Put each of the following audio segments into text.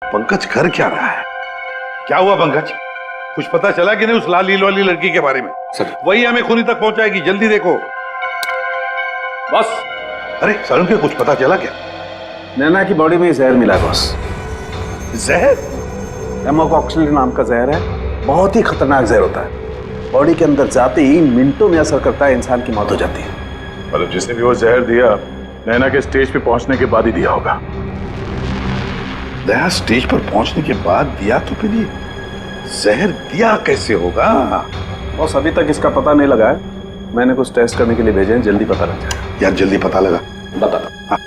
पंकज कर क्या रहा है? क्या हुआ पंकज? कुछ पता चला कि नहीं उस लाल लील वाली लड़की के बारे में? सर वही हमें खूनी तक पहुंचाएगी, जल्दी देखो। बस। अरे सरुण के कुछ पता चला क्या? नैना की बॉडी में जहर मिला बॉस। जहर? एमोकॉक्सिलिन नाम का जहर है, बहुत ही खतरनाक जहर होता है। बॉडी के अंदर जाते ही मिनटों में असर करता है, इंसान की मौत हो जाती है। मतलब जिसने भी वो जहर दिया नैना के स्टेज पे पहुंचने के बाद ही दिया होगा। दया स्टेज पर पहुंचने के बाद दिया तो फिर ये जहर दिया कैसे होगा? बॉस अभी तक इसका पता नहीं लगा है। मैंने कुछ टेस्ट करने के लिए भेजे हैं, जल्दी पता लग जाएगा। यार जल्दी पता लगा। बता। हाँ।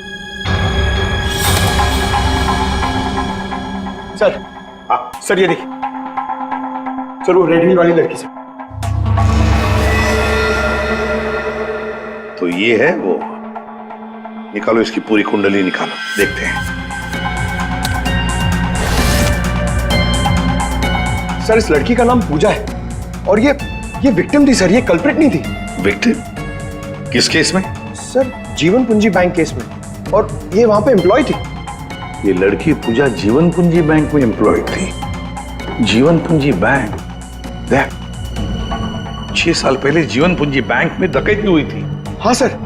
सर। हाँ। सर ये देखिए सर, वो रेड हिल वाली लड़की सर। तो ये है वो। निकालो इसकी पूरी कुंडली निकालो, देखते हैं। सर इस लड़की का नाम पूजा है और ये विक्टिम थी सर, ये कल्प्रिट नहीं थी। विक्टिम? किस केस में? सर जीवन पूंजी बैंक केस में, और ये वहां पे एम्प्लॉय थी। ये लड़की पूजा जीवन पूंजी बैंक में एम्प्लॉय थी। जीवन पूंजी बैंक? देख, 6 साल पहले जीवन पूंजी बैंक में डकैती हुई थी। हाँ सर,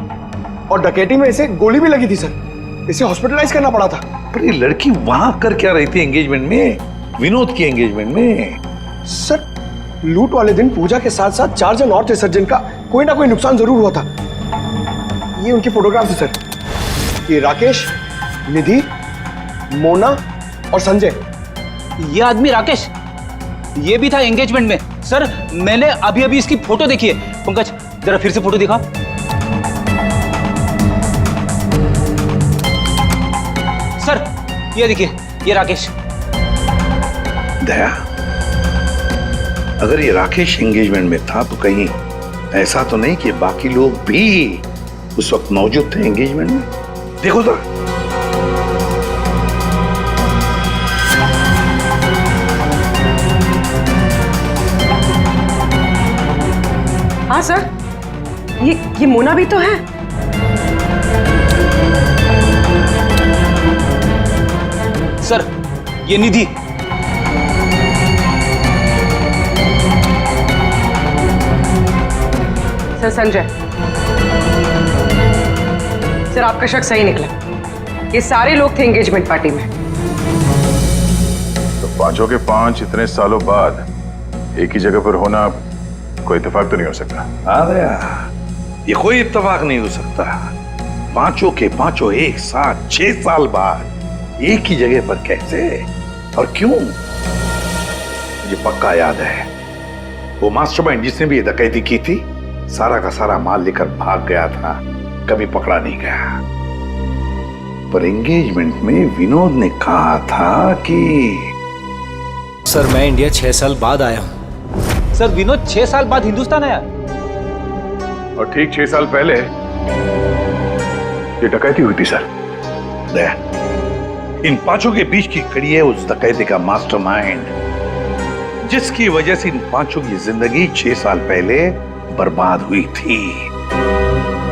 और डकैती में इसे गोली भी लगी थी सर, इसे हॉस्पिटलाइज करना पड़ा था। पर ये लड़की वहां कर क्या रही थी एंगेजमेंट में, विनोद की एंगेजमेंट में? सर लूट वाले दिन पूजा के साथ साथ 4 जन और थे सर, जिनका कोई ना कोई नुकसान जरूर हुआ था। ये उनकी फोटोग्राफ है सर। ये राकेश, निधि, मोना और संजय। ये आदमी राकेश, ये भी था एंगेजमेंट में। सर मैंने अभी अभी इसकी फोटो देखी है। पंकज जरा फिर से फोटो दिखा। सर ये देखिए, ये राकेश। दया, अगर ये राकेश एंगेजमेंट में था तो कहीं ऐसा तो नहीं कि बाकी लोग भी उस वक्त मौजूद थे एंगेजमेंट में? देखो तो। हाँ सर, ये मोना भी तो है। सर ये निधि। सर संजय, सर आपका शक सही निकला, ये सारे लोग थे एंगेजमेंट पार्टी में। तो पांचों के पांच इतने सालों बाद एक ही जगह पर होना कोई इत्तेफाक तो नहीं हो सकता। हाँ दया, ये कोई इत्तेफाक नहीं हो सकता। पांचों के पांचों एक साथ 6 साल बाद एक ही जगह पर कैसे और क्यों? मुझे पक्का याद है, वो मास्टरमाइंड जिसने भी ये डकैती की थी सारा का सारा माल लेकर भाग गया था, कभी पकड़ा नहीं गया। पर एंगेजमेंट में विनोद ने कहा था कि सर मैं इंडिया 6 साल बाद आया हूं। सर विनोद 6 साल बाद हिंदुस्तान आया, और ठीक 6 साल पहले ये डकैती हुई थी सर। दया, इन पांचों के बीच की कड़ी है उस डकैती का मास्टरमाइंड, जिसकी वजह से इन पांचों की जिंदगी 6 साल पहले बर्बाद हुई थी।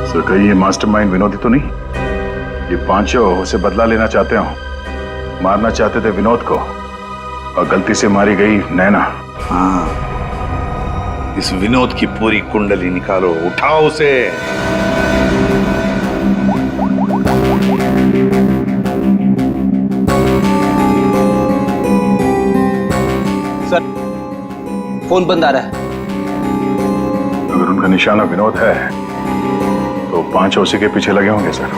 सर कहीं ये मास्टरमाइंड विनोद ही तो नहीं? ये पांचों उसे बदला लेना चाहते हो, मारना चाहते थे विनोद को, और गलती से मारी गई नैना। हाँ, इस विनोद की पूरी कुंडली निकालो, उठाओ उसे। सर फोन बंद आ रहा है। अगर उनका निशाना विनोद है तो पांचों उसी के पीछे लगे होंगे सर।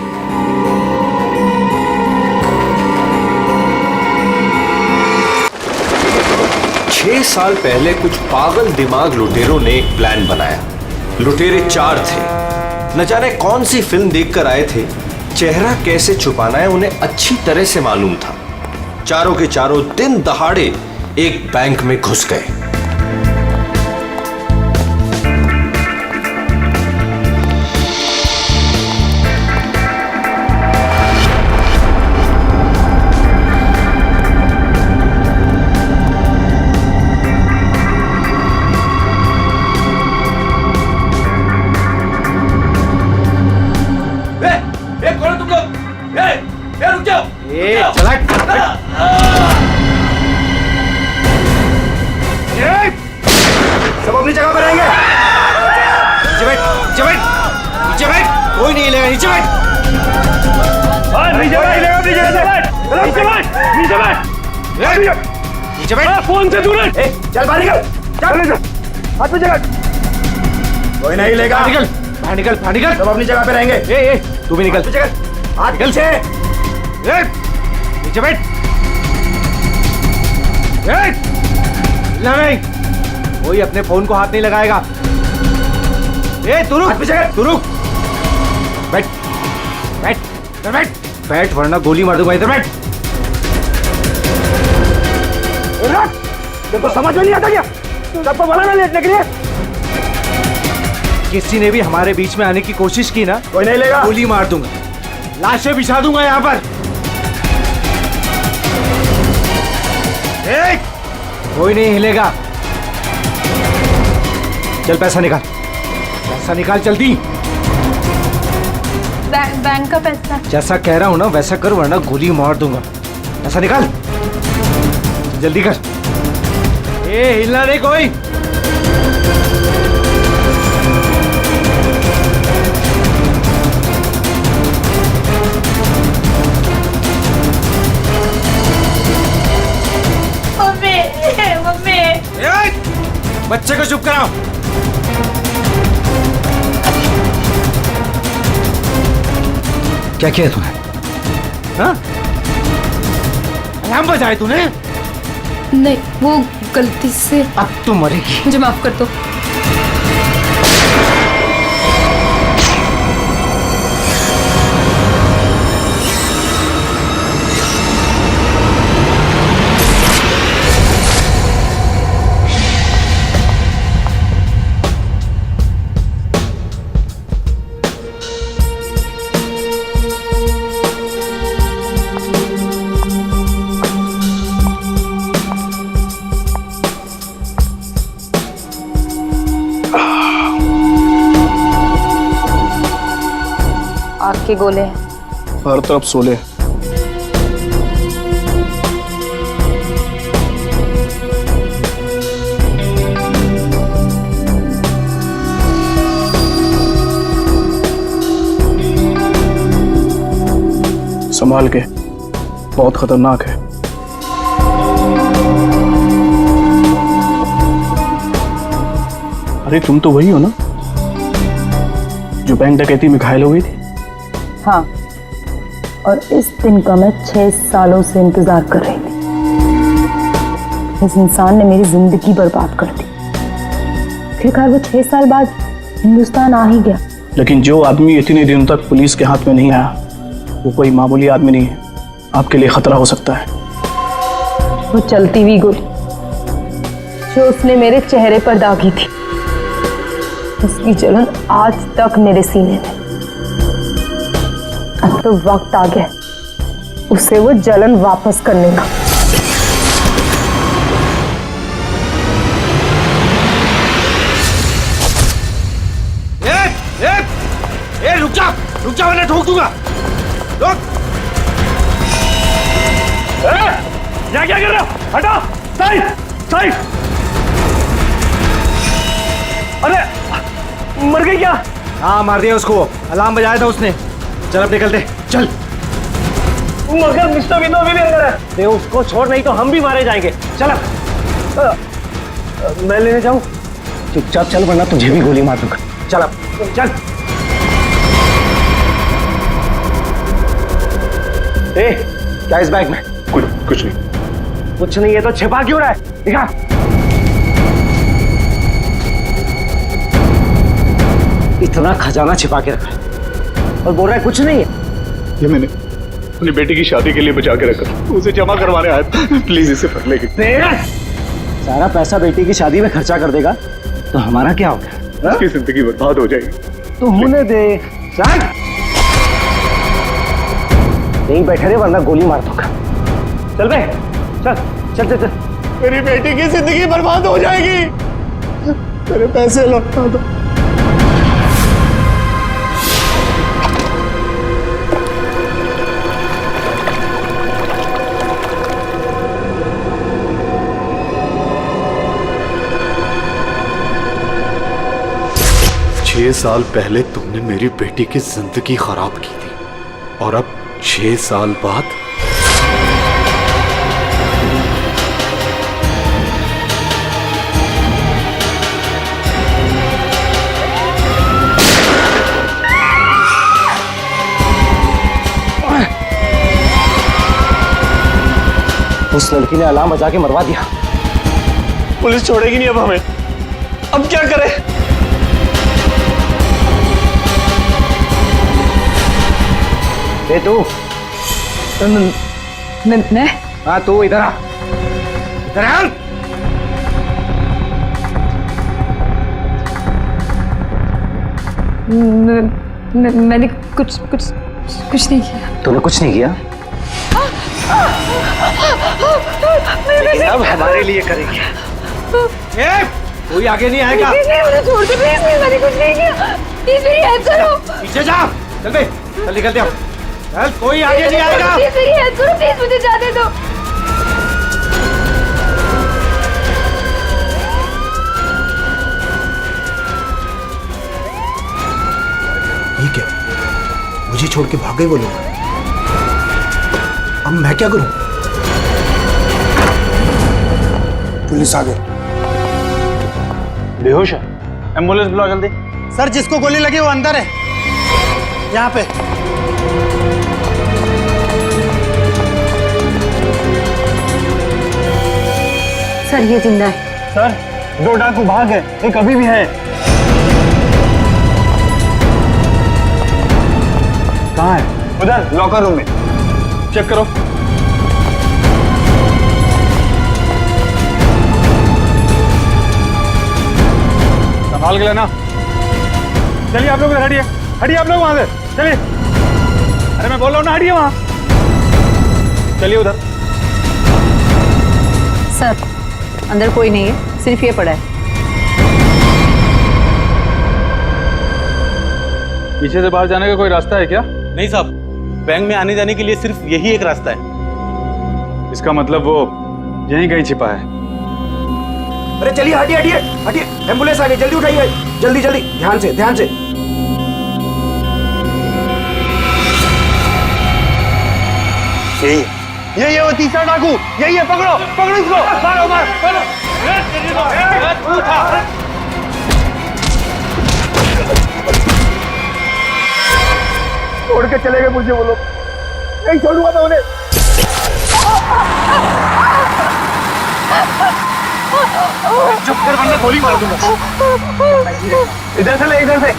छह साल पहले कुछ पागल दिमाग लुटेरों ने एक प्लान बनाया। लुटेरे 4 थे, न जाने कौन सी फिल्म देखकर आए थे। चेहरा कैसे छुपाना है उन्हें अच्छी तरह से मालूम था। चारों के चारों दिन दहाड़े एक बैंक में घुस गए। रुक जाओ। नहीं हिलेगा। नीचे बैठ। नीचे बैठ। फोन से दूर है। चल बाहर निकल। चल हाथ में जगह। कोई नहीं लेगा। निकल बाहर, निकल बाहर, निकल। सब अपनी जगह पे रहेंगे। ए तू भी निकल। हाथ निकल से। नीचे बैठ। नहीं, कोई अपने फोन को हाथ नहीं लगाएगा। तू रुक, तू रुक। बैठ बैठ बैठ बैठ, वरना गोली मार दूंगा। इधर बैठ। तो समझ में नहीं आता क्या? सबको बोला ना लेटने के लिए। किसी ने भी हमारे बीच में आने की कोशिश की ना, कोई नहीं लेगा। गोली मार दूंगा, लाशें बिछा दूंगा यहाँ पर। कोई नहीं हिलेगा। चल पैसा निकाल, पैसा निकाल जल्दी। बैंक का पैसा। जैसा कह रहा हूं ना वैसा कर, वरना गोली मार दूंगा। पैसा निकाल जल्दी कर। हिलना नहीं कोई। मम्मी मम्मी, बच्चे को चुप कराओ। क्या किया तूने? हाँ? अलार्म बजाए तूने? नहीं, वो गलती से। अब तो मरेगी। मुझे माफ कर दो। आग के गोले हैं। हर तरफ सोले। संभाल के, बहुत खतरनाक है। अरे तुम तो वही हो ना जो बैंक डकैती में घायल हो गई थी? हाँ, और इस दिन का मैं 6 सालों से इंतजार कर रही थी। इस इंसान ने मेरी जिंदगी बर्बाद कर दी। आखिरकार वो 6 साल बाद हिंदुस्तान आ ही गया। लेकिन जो आदमी इतने दिनों तक पुलिस के हाथ में नहीं आया, वो कोई मामूली आदमी नहीं है। आपके लिए खतरा हो सकता है। वो चलती हुई गोली जो उसने मेरे चेहरे पर दागी थी, उसकी जलन आज तक मेरे सीने में। अब तो वक्त आ गया उसे वो जलन वापस करने का। रुक जा वरना ठोक दूंगा। रुक। क्या कर रहे हो? हटो। Side side. अरे मर गई क्या? हाँ मार दिया उसको, अलार्म बजाया था उसने। चल अब निकलते, चल। मगर मिस्टर विनो अभी भी अंदर है। दे उसको छोड़, नहीं तो हम भी मारे जाएंगे। चल अब। मैं लेने जाऊं? चुपचाप चल, वरना तुझे भी गोली मार दूंगा। चल अब चल। ए, क्या इस बैग में? कुछ नहीं। कुछ नहीं है तो छिपा क्यों रहा है? दिखा। इतना खजाना छिपा के रखा है और बोल रहा है कुछ नहीं है। ये मैंने अपनी बेटी की शादी के लिए बचा के रखा, उसे जमा करवाने आया। प्लीज इसे पढ़ लेगी। सारा पैसा बेटी की शादी में खर्चा कर देगा तो हमारा क्या होगा? उसकी जिंदगी बर्बाद हो जाएगी। तो होने दे। चल यहीं बैठे रहे, वरना गोली मार दूंगा। चल बे, चल चल चल चल। मेरी बेटी की जिंदगी बर्बाद हो जाएगी। मेरे पैसे लौटा दो। 6 साल पहले तुमने मेरी बेटी की जिंदगी खराब की थी और अब 6 साल बाद उस लड़की ने अलार्म बजा के मरवा दिया। पुलिस छोड़ेगी नहीं अब हमें। अब क्या करें? ए तू, मैं हाँ तू इधर आ, इधर आ। मैंने कुछ नहीं किया। तूने कुछ नहीं किया? लेकिन अब हमारे लिए करेगी। कोई आगे नहीं आएगा। मुझे छोड़ दो प्लीज, मैंने कुछ नहीं किया। प्लीज मेरी हेल्प करो। पीछे जा, चल बे, चल निकलते हो। चल, कोई आगे नहीं आएगा। प्लीज मेरी हेल्प करो, प्लीज मुझे जाने दो। ये क्या? मुझे छोड़ के भाग गए वो लोग। अब मैं क्या करूं? पुलिस आ गई। बेहोश है। एम्बुलेंस बुलाओ जल्दी। सर जिसको गोली लगी वो अंदर है, यहाँ पे। सर ये जिंदा है। सर 2 डाकू भाग गए, एक अभी भी है। कहाँ है? उधर लॉकर रूम में। चेक करो। संभाल के लेना। चलिए आप लोग हटिए, हटिए आप लोग वहां से, चलिए। अरे मैं बोल रहा हूँ ना, हटिए वहां। चलिए उधर। सर अंदर कोई नहीं है, सिर्फ ये पड़ा है। पीछे से बाहर जाने का कोई रास्ता है क्या? नहीं साहब, बैंक में आने जाने के लिए सिर्फ यही एक रास्ता है। इसका मतलब वो यहीं कहीं छिपा है। अरे चलिए, हटिए हटिए हटिए, एम्बुलेंस आ गई, जल्दी उठाइए, जल्दी जल्दी, ध्यान से ध्यान से। यही है वो तीसरा डाकू, यही है। पकड़ो पकड़ो इसको, मारो मारो मारो। छोड़ के चले गए मुझे वो लोग, नहीं छोड़ूंगा मैं उन्हें। चुप कर वरना गोली मार दूंगा। इधर से ले, इधर से।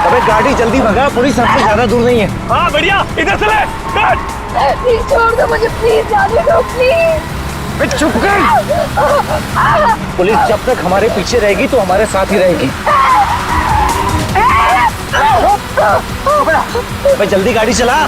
अबे गाड़ी जल्दी भगा, पुलिस सबसे ज्यादा दूर नहीं है। हाँ बढ़िया, इधर से ले। प्लीज छोड़ दो मुझे, प्लीज जाने दो प्लीज। चुप कर। पुलिस जब तक हमारे पीछे रहेगी तो हमारे साथ ही रहेगी। अबे जल्दी गाड़ी चला।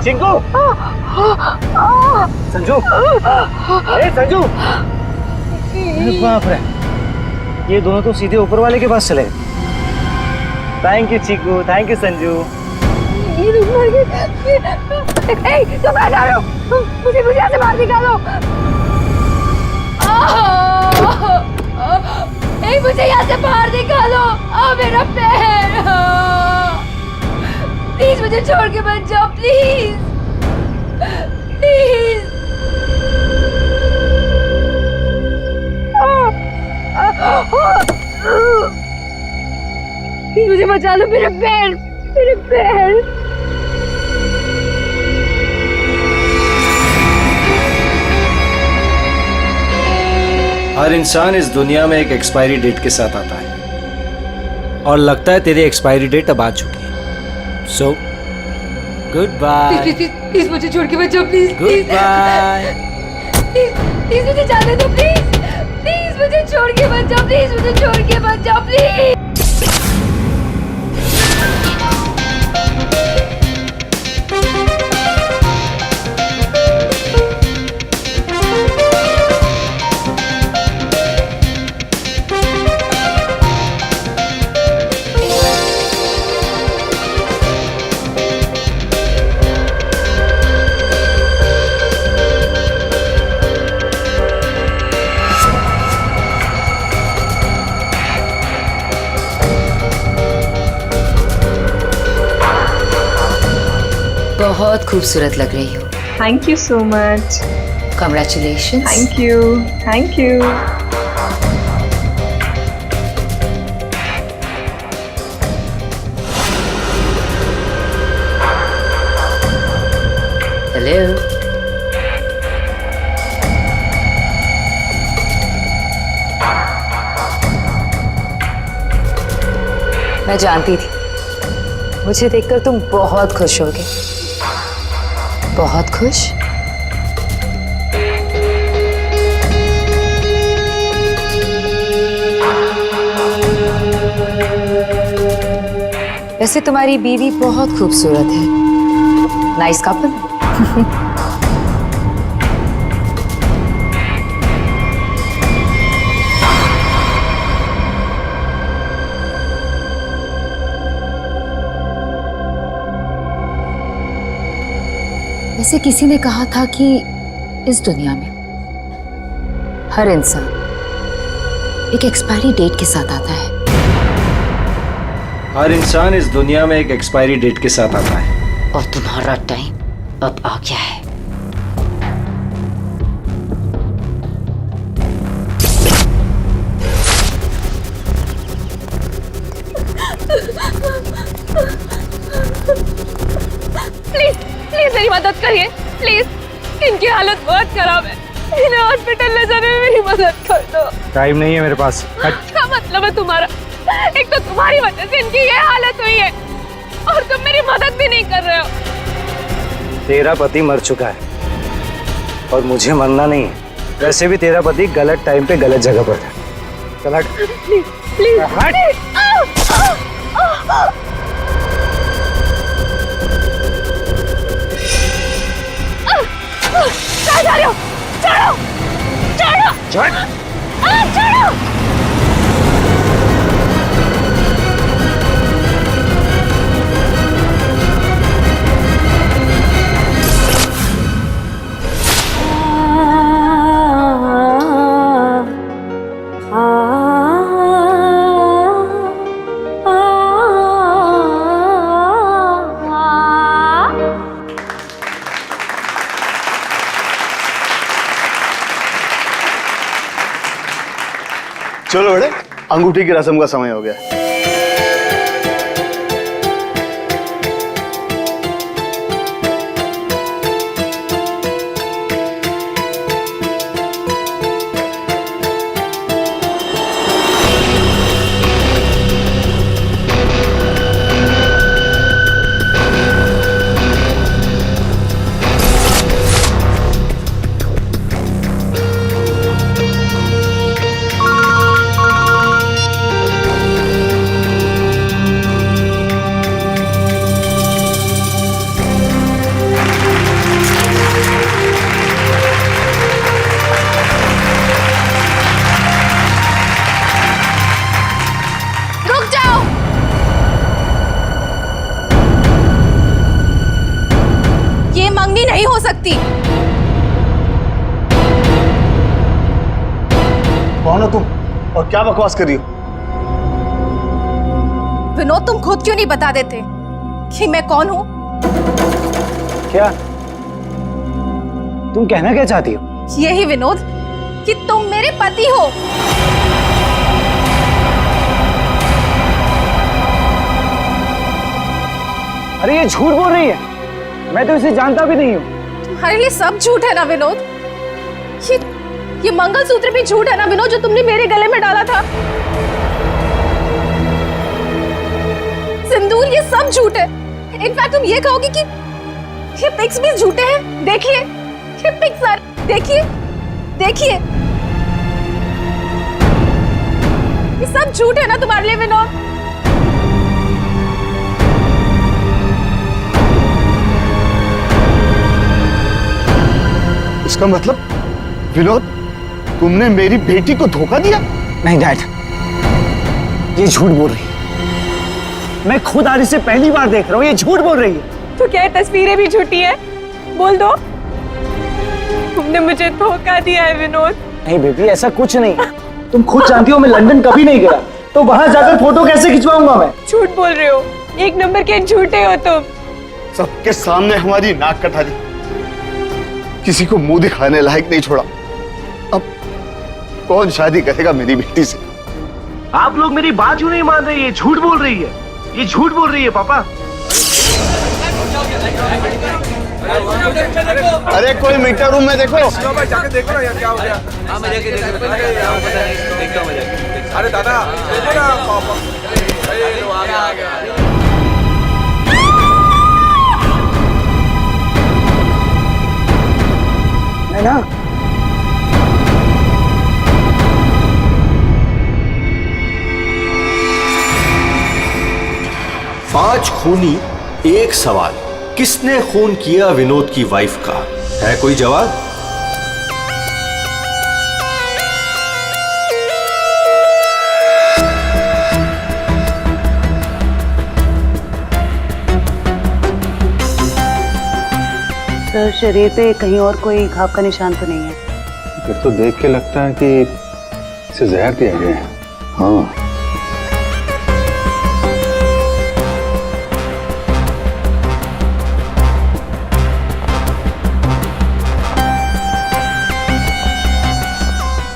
चिंकू, संजू, ए संजू, बाप रे, ये दोनों तो सीधे ऊपर वाले के पास चले। Thank you Chinku, thank you Sanju. तुम आ जाओ, मुझे यहाँ से बाहर निकालो। मुझे यहाँ से बाहर निकालो। मेरा पैर, प्लीज मुझे छोड़ के मत जाओ, प्लीज प्लीज। प्लीज मुझे बचा लो, मेरे पैर, मेरे पैर। हर इंसान इस दुनिया में एक एक्सपायरी डेट के साथ आता है और लगता है तेरी एक्सपायरी डेट अब आ चुकी है। So good bye. प्लीज मुझे छोड़ के मत जाओ प्लीज। Good bye. प्लीज मुझे जाने दो प्लीज। प्लीज मुझे छोड़ के मत जाओ प्लीज। मुझे छोड़ के मत जाओ प्लीज। बहुत खूबसूरत लग रही हो। Thank you so much. Congratulations. Thank you. Thank you. Hello. मैं जानती थी मुझे देखकर तुम बहुत खुश होगे। बहुत खुश? वैसे तुम्हारी बीवी बहुत खूबसूरत है। Nice couple. वैसे किसी ने कहा था कि इस दुनिया में हर इंसान एक एक्सपायरी डेट के साथ आता है। हर इंसान इस दुनिया में एक एक्सपायरी डेट के साथ आता है। और तुम्हारा टाइम अब आ गया है। प्लीज प्लीज मेरी मदद करिए प्लीज। इनकी हालत बहुत खराब है। इन्हें हॉस्पिटल ले जाने में मेरी मदद कर दो। टाइम नहीं है मेरे पास। क्या मतलब है तुम्हारा? एक तो तुम्हारी वजह से इनकी ये हालत हुई है और तुम मेरी मदद भी नहीं कर रहे हो। तेरा पति मर चुका है और मुझे मरना नहीं है। वैसे भी तेरा पति गलत टाइम पे गलत जगह पर था। चल हट। प्लीज प्लीज हट। कहाँ जा रहे हो? छोड़ो छोड़ो छोड़ो। चलो बेटे, अंगूठी की रस्म का समय हो गया। नहीं हो सकती। कौन हो तुम और क्या बकवास कर रही हो? विनोद, तुम खुद क्यों नहीं बता देते कि मैं कौन हूं? क्या तुम कहना क्या चाहती हो? यही विनोद कि तुम मेरे पति हो। अरे ये झूठ बोल रही है, मैं तो इसे जानता भी नहीं हूँ। तुम्हारे लिए सब झूठ है ना विनोद? ये मंगलसूत्र भी झूठ है ना विनोद, जो तुमने मेरे गले में डाला था? सिंदूर, ये सब झूठ है। इनफैक्ट तुम ये कहोगे कि ये पिक्स भी झूठे हैं। देखिए ये पिक्स सारे, देखिए देखिए, ये सब झूठ है ना तुम्हारे लिए विनोद? इसका मतलब विनोद, तुमने मेरी बेटी को धोखा दिया? नहीं डैड, ये झूठ बोल रही है। मैं खुद आज इसे पहली बार देख रहा हूँ, ये झूठ बोल रही है। तो क्या ये तस्वीरें भी झूठी है? बोल दो, तुमने मुझे धोखा दिया है विनोद। नहीं बेबी, ऐसा कुछ नहीं। तुम खुद जानती हो मैं लंदन कभी नहीं गया, तो वहां जाकर फोटो कैसे खिंचवाऊंगा मैं? झूठ बोल रहे हो, एक नंबर के झूठे हो तुम। सबके सामने हमारी नाक कटा दी, किसी को मुंह दिखाने लायक नहीं छोड़ा। अब कौन शादी करेगा मेरी बेटी से? आप लोग मेरी बात क्यों नहीं मान रहे? ये झूठ बोल रही है, ये झूठ बोल रही है पापा। अरे कोई मीटर रूम में देखो। जाके देखो ना यार क्या हो गया। अरे दादा देखो ना पापा। ना 5 खूनी एक सवाल, किसने खून किया विनोद की वाइफ का? है कोई जवाब? सर, शरीर पे कहीं और कोई घाव का निशान तो नहीं है? फिर तो देख के लगता है कि इसे जहर दिया गया है। हाँ,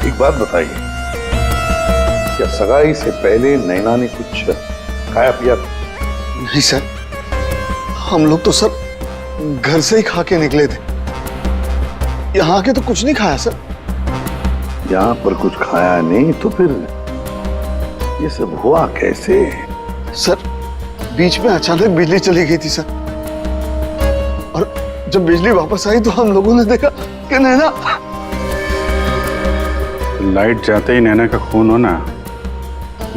एक बात बताइए, क्या सगाई से पहले नैना ने कुछ खाया पिया था? नहीं सर, हम लोग तो सर घर से ही खा के निकले थे, यहाँ आके तो कुछ नहीं खाया सर। यहाँ पर कुछ खाया नहीं तो फिर ये सब हुआ कैसे? सर बीच में अचानक बिजली चली गई थी सर, और जब बिजली वापस आई तो हम लोगों ने देखा कि नैना। लाइट जाते ही नैना का खून होना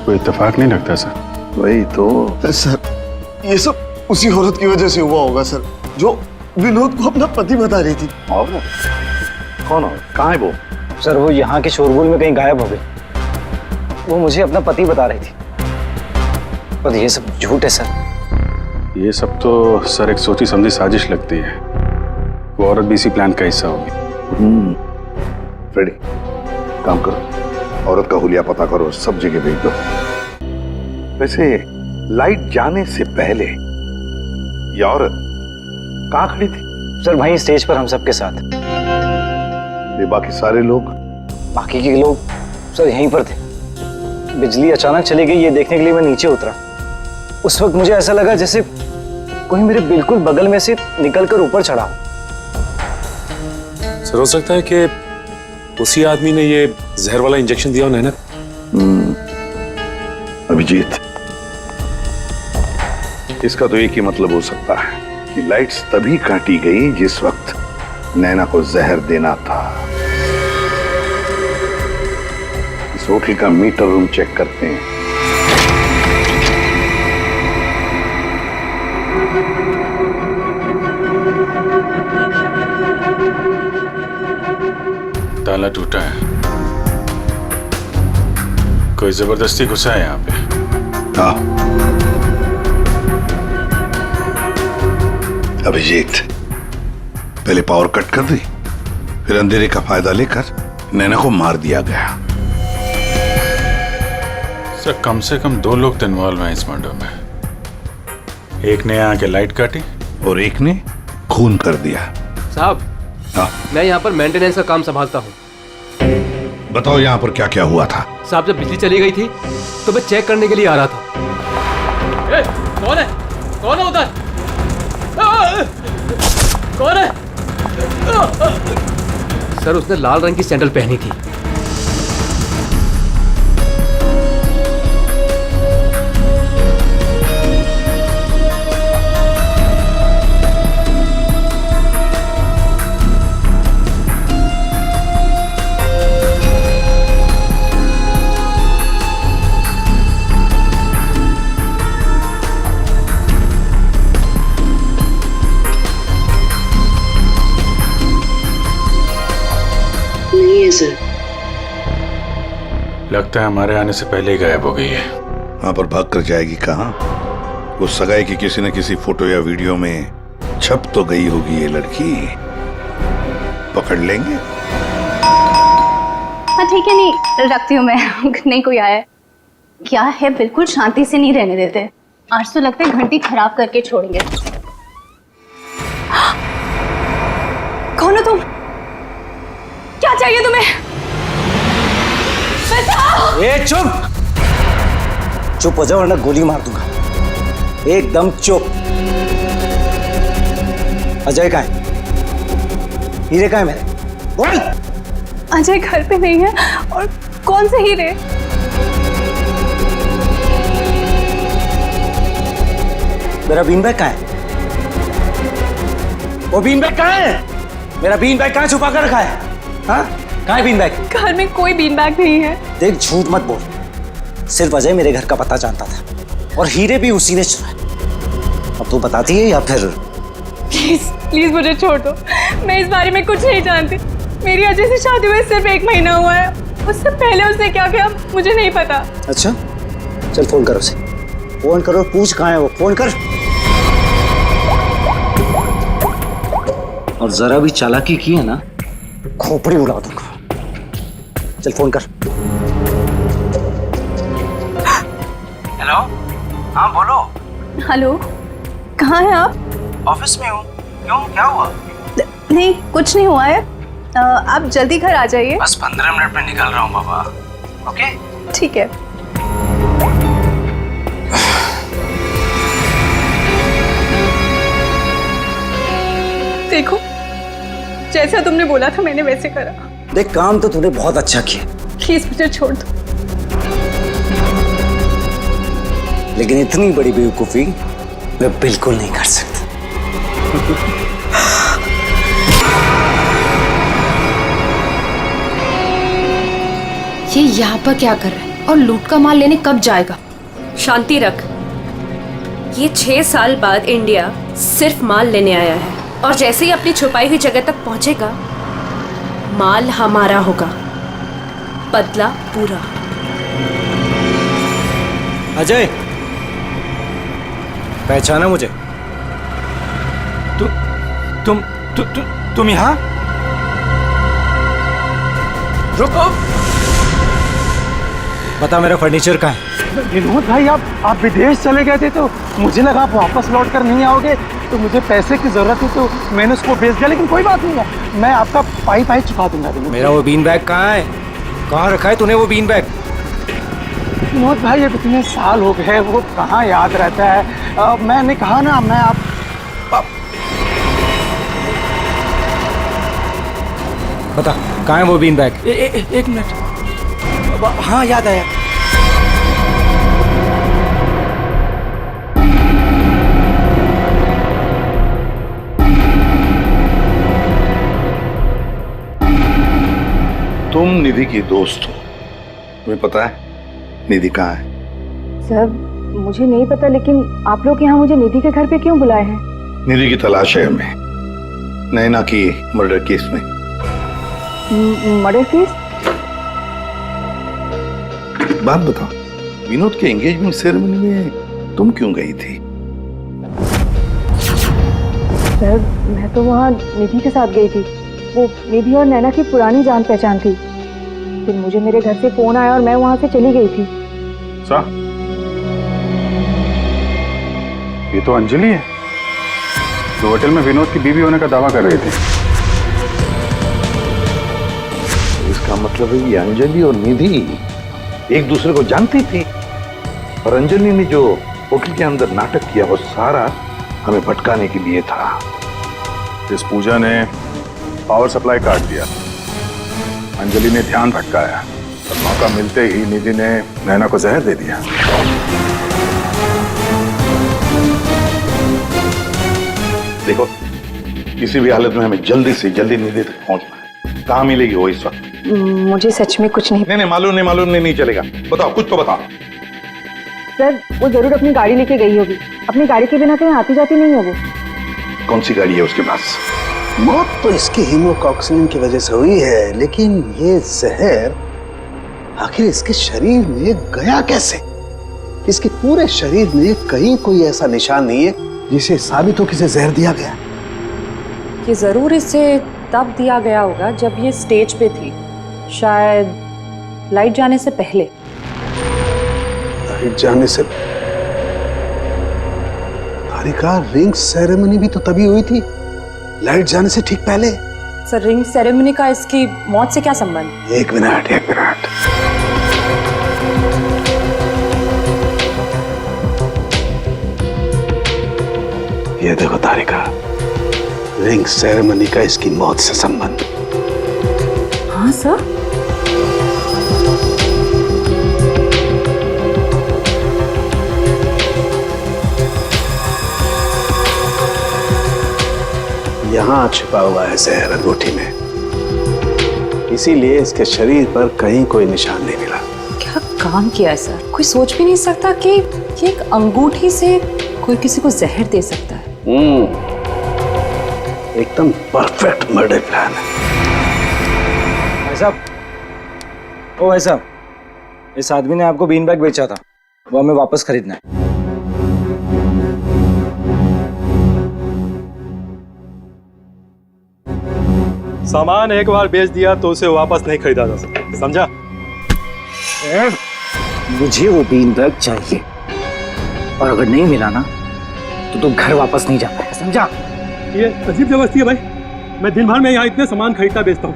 कोई इत्तेफाक नहीं लगता सर। वही तो सर, ये सब उसी औरत की वजह से हुआ होगा सर, जो विनोद को अपना पति बता रही थी। और कौन हो? कहाँ है वो? सर वो यहाँ के शोरगुल में कहीं गायब हो गई। वो मुझे अपना पति बता रही थी, पर ये सब झूठ है सर। ये सब तो सर एक सोची समझी साजिश लगती है। वो औरत भी इसी प्लान का हिस्सा होगी। फ्रेडी, काम करो, औरत का हुलिया पता करो, सब जगह भेज दो। वैसे लाइट जाने से पहले ये औरत कहाँ खड़ी थी? सर वहीं स्टेज पर हम सबके साथ। ये बाकी सारे लोग? बाकी के लोग सर यहीं पर थे। बिजली अचानक चली गई ये देखने के लिए मैं नीचे उतरा। उस वक्त मुझे ऐसा लगा जैसे कोई मेरे बिल्कुल बगल में से निकलकर ऊपर चढ़ा। सर हो सकता है कि उसी आदमी ने ये जहर वाला इंजेक्शन दिया हो नैना। अभिजीत, इसका तो एक ही मतलब हो सकता है कि लाइट्स तभी काटी गई जिस वक्त नैना को जहर देना था। इस होटल का मीटर रूम चेक करते हैं। ताला टूटा है, कोई जबरदस्ती घुसा है यहाँ पे। हाँ अभिजीत, पहले पावर कट कर दी, फिर अंधेरे का फायदा लेकर नैना को मार दिया गया। सर कम से कम 2 लोग तो इन्वॉल्व हैं इस मर्डर में। एक ने आके लाइट काटी और एक ने खून कर दिया। साहब, हाँ मैं यहाँ पर मेंटेनेंस का काम संभालता हूँ। बताओ यहाँ पर क्या क्या हुआ था? साहब जब बिजली चली गई थी तो मैं चेक करने के लिए आ रहा था। कौन है? कौन है उधर? कौन है? सर उसने लाल रंग की सैंडल पहनी थी। लगता है हमारे आने से पहले ही गायब हो गई है। वहां पर भाग कर जाएगी कहाँ? वो सगाई की किसी न किसी फोटो या वीडियो में छप तो गई होगी ये लड़की। पकड़ लेंगे। हाँ ठीक है, नहीं रखती हूँ मैं। नहीं कोई आया है क्या है? बिल्कुल शांति से नहीं रहने देते। आज तो लगता है घंटी खराब करके छोड़ेंगे। कौन हो तुम? क्या चाहिए तुम्हें? बचाओ! ए चुप! चुप हो जाओ वरना गोली मार दूंगा। एकदम चुप। अजय कहाँ है? हीरे कहाँ है मेरे? बोल! अजय घर पे नहीं है। और कौन से हीरे? मेरा बीन बैग कहाँ है? वो बीन बैग कहाँ है? मेरा बीन बैग कहाँ छुपा कर रखा है? हाँ? कहाँ है बीन बैग? घर में कोई बीन बैग नहीं है। देख झूठ मत बोल। सिर्फ अजय मेरे घर का पता जानता था और हीरे भी उसी ने चुराए। अब तू बताती है या फिर? प्लीज प्लीज मुझे छोड़ दो। मैं इस बारे में कुछ नहीं जानती। मेरी अजय से शादी हुए सिर्फ 1 महीना हुआ है। उससे पहले उसने क्या किया मुझे नहीं पता। अच्छा चल फोन कर उसे। फोन करो, पूछ कहाँ है वो। फोन कर। और जरा भी चालाकी की है ना, खोपड़ी उड़ा दूंगा। चल फोन कर। हेलो, हाँ बोलो। हेलो, कहाँ हैं आप? ऑफिस में हूँ। क्यों, क्या हुआ? नहीं कुछ नहीं हुआ है। आप जल्दी घर आ जाइए। बस 15 मिनट में निकल रहा हूँ बाबा। ओके ठीक है। देखो जैसा तुमने बोला था मैंने वैसे करा। देख काम तो तूने बहुत अच्छा किया, प्लीज मुझे छोड़ दो। लेकिन इतनी बड़ी बेवकूफी मैं बिल्कुल नहीं कर सकता। ये यहाँ पर क्या कर रहा है और लूट का माल लेने कब जाएगा? शांति रख। ये 6 साल बाद इंडिया सिर्फ माल लेने आया है और जैसे ही अपनी छुपाई हुई जगह तक पहुंचेगा माल हमारा होगा। बदला पूरा। अजय पहचाना मुझे? तुम यहाँ? रुको। बता मेरा फर्नीचर कहाँ है? विनोद भाई आप विदेश चले गए थे तो मुझे लगा आप वापस लौट कर नहीं आओगे, तो मुझे पैसे की जरूरत थी तो मैंने उसको बेच दिया। लेकिन कोई बात नहीं है, मैं आपका पाई चुका दूंगा। मेरा वो बीन बैग कहाँ है? कहाँ रखा है तूने वो बीन बैग? विनोद भाई अब इतने साल हो गए, वो कहाँ याद रहता है। मैंने कहा ना, मैं आप बता कहाँ है वो बीन बैग? एक मिनट। हाँ याद आया। तुम निधि की दोस्त हो, तुम्हें पता है निधि कहाँ है? सर मुझे नहीं पता, लेकिन आप लोग यहाँ मुझे निधि के घर पे क्यों बुलाए हैं? निधि की तलाश है हमें, नैना की मर्डर केस में। Murder case? बात बताओ, विनोद के एंगेजमेंट सेरेमनी में तुम क्यों गई थी? सर मैं तो वहाँ निधि के साथ गई थी। वो निधि और नैना की पुरानी जान पहचान थी। फिर मुझे मेरे घर से फोन आया और मैं वहाँ से चली गई थी। सा? ये तो अंजलि है जो होटल में विनोद की बीवी होने का दावा कर रही थी। इसका मतलब है कि अंजलि और निधि एक दूसरे को जानती थी, और अंजलि ने जो होटल के अंदर नाटक किया वो सारा हमें भटकाने के लिए था। इस पूजा ने पावर सप्लाई काट दिया, अंजलि ने ध्यान भटकाया और मौका मिलते ही निधि ने नैना को जहर दे दिया। देखो किसी भी हालत में हमें जल्दी से जल्दी निधि तक पहुंचना है। कहाँ मिलेगी वो इस वक्त? मुझे सच में कुछ नहीं। नहीं मालूम नहीं चलेगा। बताओ, कुछ तो बताओ। सर वो जरूर अपनी गाड़ी लेके गई होगी। अपनी गाड़ी के बिना कहीं आती जाती नहीं है वो। कौन सी गाड़ी है उसके पास? मौत तो इसकी हीमोकॉक्सिन की वजह से हुई है, लेकिन ये जहर आखिर इसके शरीर में गया कैसे? इसके पूरे शरीर में कहीं कोई ऐसा निशान नहीं है जिसे साबित हो कि इसे जहर दिया गया। ये जरूर इसे तब दिया गया होगा जब ये स्टेज पे थी, शायद लाइट जाने से पहले। लाइट जाने से? तारिका, रिंग सेरेमनी भी तो तभी हुई थी, लाइट जाने से ठीक पहले। सर, रिंग सेरेमनी का इसकी मौत से क्या संबंध? एक मिनट। ये देखो तारिका, रिंग सेरेमनी का इसकी मौत से संबंध। हाँ सर। यहां छुपा हुआ है जहर अंगूठी में, इसीलिए इसके शरीर पर कहीं कोई निशान नहीं मिला। क्या काम किया है सर? कोई सोच भी नहीं सकता कि एक अंगूठी से कोई किसी को जहर दे सकता है। एकदम परफेक्ट मर्डर प्लान है। भाई साहब, ओ भाई साहब, इस आदमी ने आपको बीन बैग बेचा था, वो हमें वापस खरीदना है। सामान एक बार बेच दिया तो उसे वापस नहीं खरीदा जा सकता, समझा? मुझे वो बीन बैग चाहिए, और अगर नहीं मिला ना तो तुम घर वापस नहीं जा पाएगा, समझा? ये अजीब जबरदस्ती है भाई। मैं दिन भर में यहाँ इतने सामान खरीदता बेचता हूँ,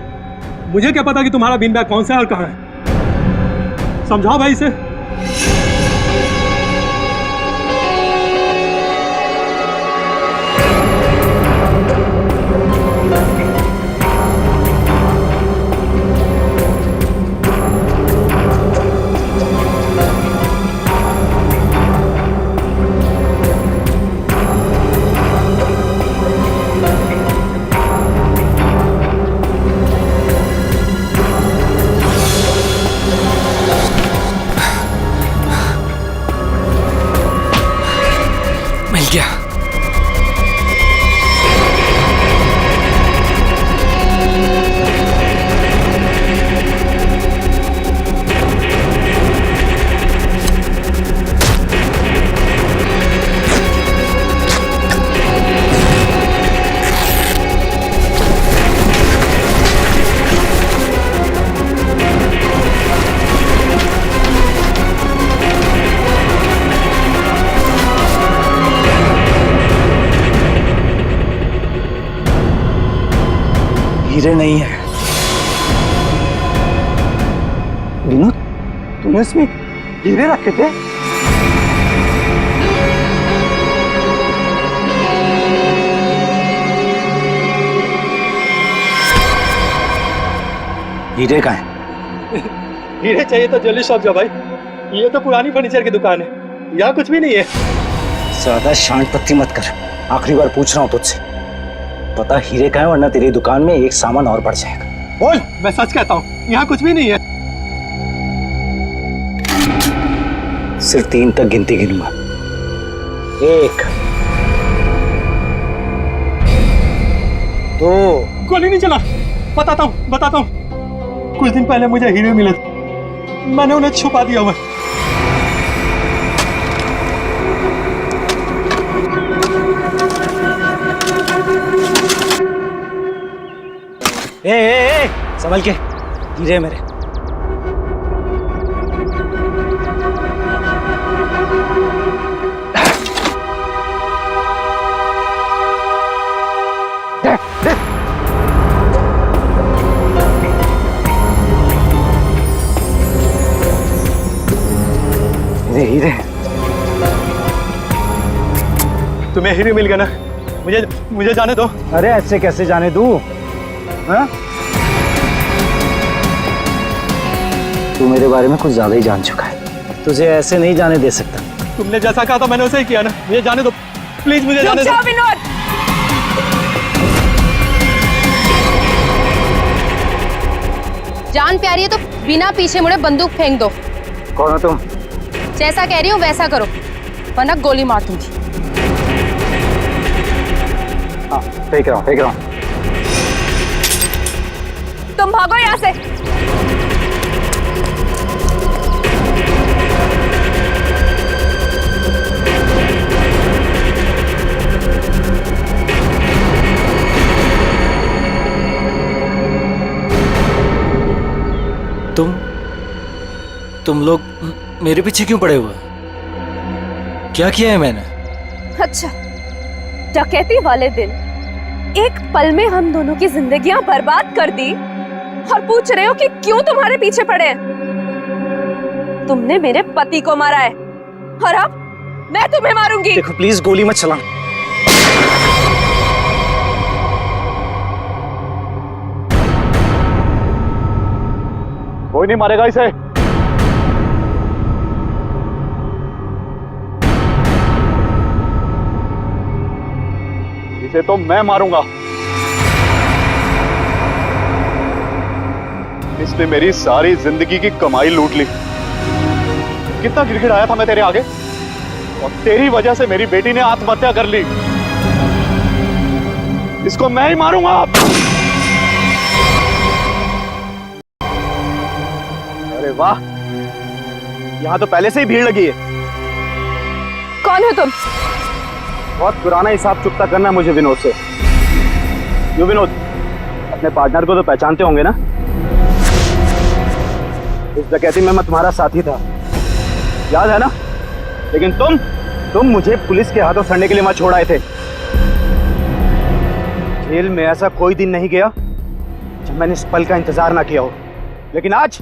मुझे क्या पता कि तुम्हारा बीन बैग कौन सा है और कहाँ है? समझाओ भाई इसे। क्या? हीरे नहीं है। विनोद, तूने इसमें हीरे रखे थे? हीरे कहाँ है? हीरे चाहिए तो ज्वेलरी शॉप जाओ भाई, ये तो पुरानी फर्नीचर की दुकान है, यहाँ कुछ भी नहीं है। ज्यादा शांत पत्ती मत कर, आखिरी बार पूछ रहा हूँ तुझसे, पता हीरे का है, वरना तेरी दुकान में एक सामान और बढ़ जाएगा। बोल। मैं सच कहता हूँ, यहाँ कुछ भी नहीं है। सिर्फ 3 तक गिनती गिनूंगा। 1 2। गोली नहीं चला। बताता हूँ। कुछ दिन पहले मुझे हीरे मिले थे, मैंने उन्हें छुपा दिया हुआ। ए, संभल के, हीरे मेरे। हीरे तुम्हें हीरे मिल गया ना, मुझे जाने दो। अरे ऐसे कैसे जाने दूं? हाँ? तू मेरे बारे में कुछ ज्यादा ही जान चुका है, तुझे ऐसे नहीं जाने दे सकता। तुमने जैसा कहा था मैंने वैसे ही किया ना, मुझे जाने दो प्लीज, मुझे जाने दो। विनोद, जान प्यारी है तो बिना पीछे मुड़े बंदूक फेंक दो। कौन हो तुम? जैसा कह रही हूँ वैसा करो, वरना गोली मार दूंगी। हाँ, फेंक रहा हूँ। तुम भागो यहाँ से। तुम लोग मेरे पीछे क्यों पड़े हुए? क्या किया है मैंने? अच्छा, डकैती वाले दिन एक पल में हम दोनों की जिंदगियां बर्बाद कर दी और पूछ रहे हो कि क्यों तुम्हारे पीछे पड़े हैं? तुमने मेरे पति को मारा है और अब मैं तुम्हें मारूंगी। देखो प्लीज गोली मत चलाना। कोई नहीं मारेगा इसे। इसे तो मैं मारूंगा। इसने मेरी सारी जिंदगी की कमाई लूट ली। कितना गिड़गिड़ाया था मैं तेरे आगे, और तेरी वजह से मेरी बेटी ने आत्महत्या कर ली। इसको मैं ही मारूंगा। अरे वाह, यहां तो पहले से ही भीड़ लगी है। कौन हो तुम? बहुत पुराना हिसाब चुकता करना मुझे विनोद से। क्यों विनोद, अपने पार्टनर को तो पहचानते होंगे ना? इस डकैती में मैं तुम्हारा साथी था, याद है ना? लेकिन तुम मुझे पुलिस के हाथों सड़ने के लिए वहां छोड़ आए थे। जेल में ऐसा कोई दिन नहीं गया जब मैंने इस पल का इंतजार ना किया हो। लेकिन आज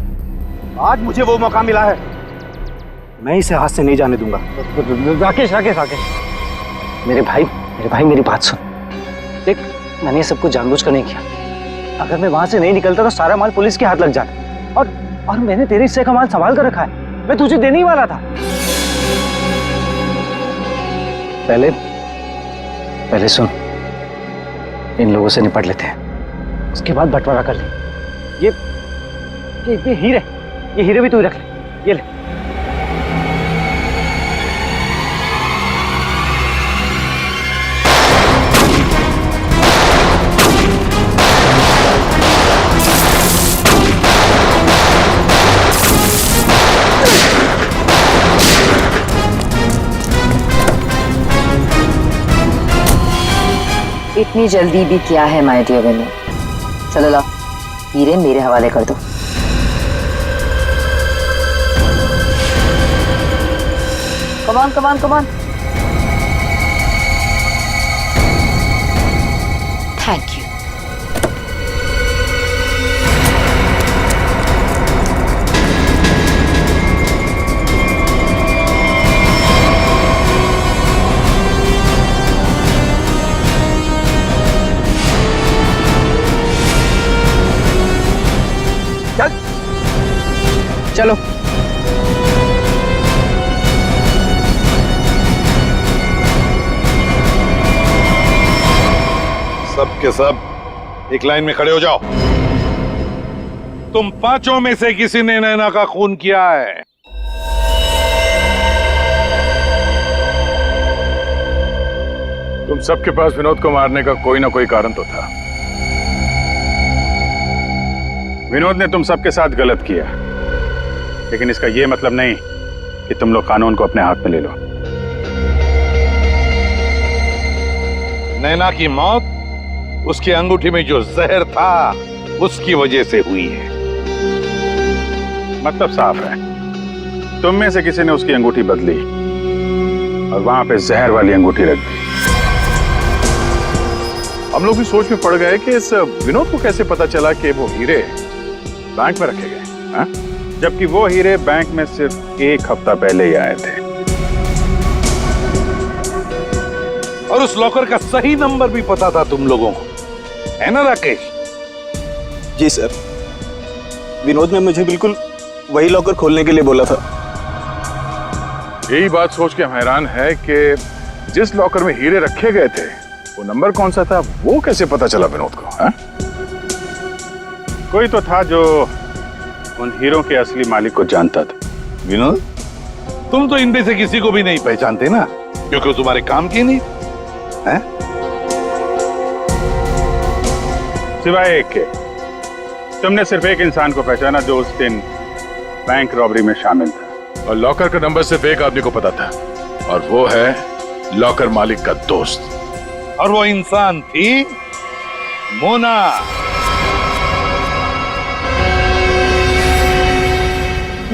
मुझे वो मौका मिला है, मैं इसे हाथ से नहीं जाने दूंगा। राकेश राकेश राकेश, मेरे भाई मेरी बात सुन। देख, मैंने ये सब कुछ जानबूझ कर नहीं किया। अगर मैं वहां से नहीं निकलता तो सारा माल पुलिस के हाथ लग जाता, और मैंने तेरे हिस्से का माल संभाल कर रखा है। मैं तुझे देने ही वाला था। पहले सुन, इन लोगों से निपट लेते हैं, उसके बाद बंटवारा कर ले। ये हीरे भी तू ही रख ले। ये ले। इतनी जल्दी भी क्या है माय डियर विनोद? चलो लाओ, हीरे मेरे हवाले कर दो। Come on. Thank you. चलो। सब के सब एक लाइन में खड़े हो जाओ। तुम पांचों में से किसी ने नैना का खून किया है? तुम सबके पास विनोद को मारने का कोई ना कोई कारण तो था। विनोद ने तुम सबके साथ गलत किया, लेकिन इसका यह मतलब नहीं कि तुम लोग कानून को अपने हाथ में ले लो। नैना की मौत उसकी अंगूठी में जो जहर था उसकी वजह से हुई है। मतलब साफ है, तुम में से किसी ने उसकी अंगूठी बदली और वहां पे जहर वाली अंगूठी रख दी। हम लोग भी सोच में पड़ गए कि इस विनोद को कैसे पता चला कि वो हीरे बैंक में रखे गए, हाँ? जबकि वो हीरे बैंक में सिर्फ एक हफ्ता पहले ही आए थे। और उस लॉकर का सही नंबर भी पता था तुम लोगों को, है ना राकेश? जी सर, विनोद ने मुझे बिल्कुल वही लॉकर खोलने के लिए बोला था। यही बात सोच के हम हैरान है कि जिस लॉकर में हीरे रखे गए थे वो नंबर कौन सा था, वो कैसे पता चला विनोद को, हाँ? कोई तो था जो उन हीरों के असली मालिक को जानता था। विनोद, तुम तो इनमें से किसी को भी नहीं पहचानते ना, क्योंकि वो तुम्हारे काम की नहीं है। सिवाय एक के, तुमने सिर्फ एक इंसान को पहचाना जो उस दिन बैंक रॉबरी में शामिल था, और लॉकर का नंबर सिर्फ एक आदमी को पता था, और वो है लॉकर मालिक का दोस्त। और वो इंसान थी मोना।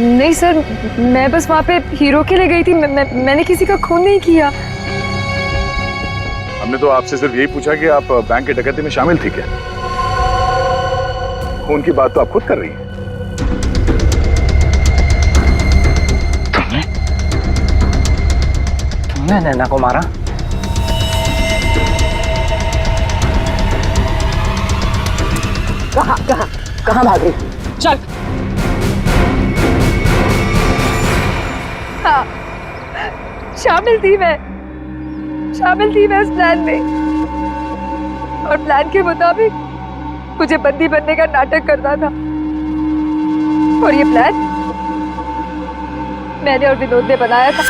नहीं सर, मैं बस वहाँ पे हीरो के लिए गई थी। मैंने किसी का खून नहीं किया। हमने तो आपसे सिर्फ यही पूछा कि आप बैंक की डकैती में शामिल थी क्या? खून की बात तो आप खुद कर रही हैं। तुमने नैना को मारा? कहाँ भाग रही? चल। हाँ, शामिल थी मैं उस प्लान में, और प्लान के मुताबिक मुझे बंदी बनने का नाटक करना था। और ये प्लान मैंने और विनोद ने बनाया था,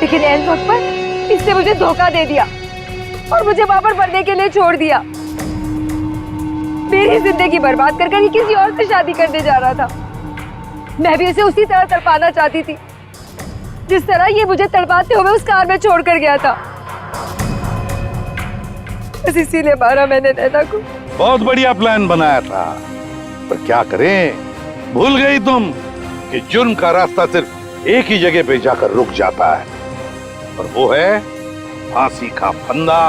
लेकिन एंड वक्त पर इसने मुझे धोखा दे दिया और मुझे वहां पर मरने के लिए छोड़ दिया। मेरी जिंदगी बर्बाद कर कर ये किसी और से शादी करने जा रहा था। मैं भी उसे उसी तरह तड़पाना चाहती थी जिस तरह ये मुझे तड़पाते हुए उस कार में छोड़कर गया था। बस इसीलिए मारा मैंने नैना को। बहुत बढ़िया प्लान बनाया था, पर क्या करें, भूल गई तुम कि जुर्म का रास्ता सिर्फ एक ही जगह पे जाकर रुक जाता है, और वो है फांसी का फंदा।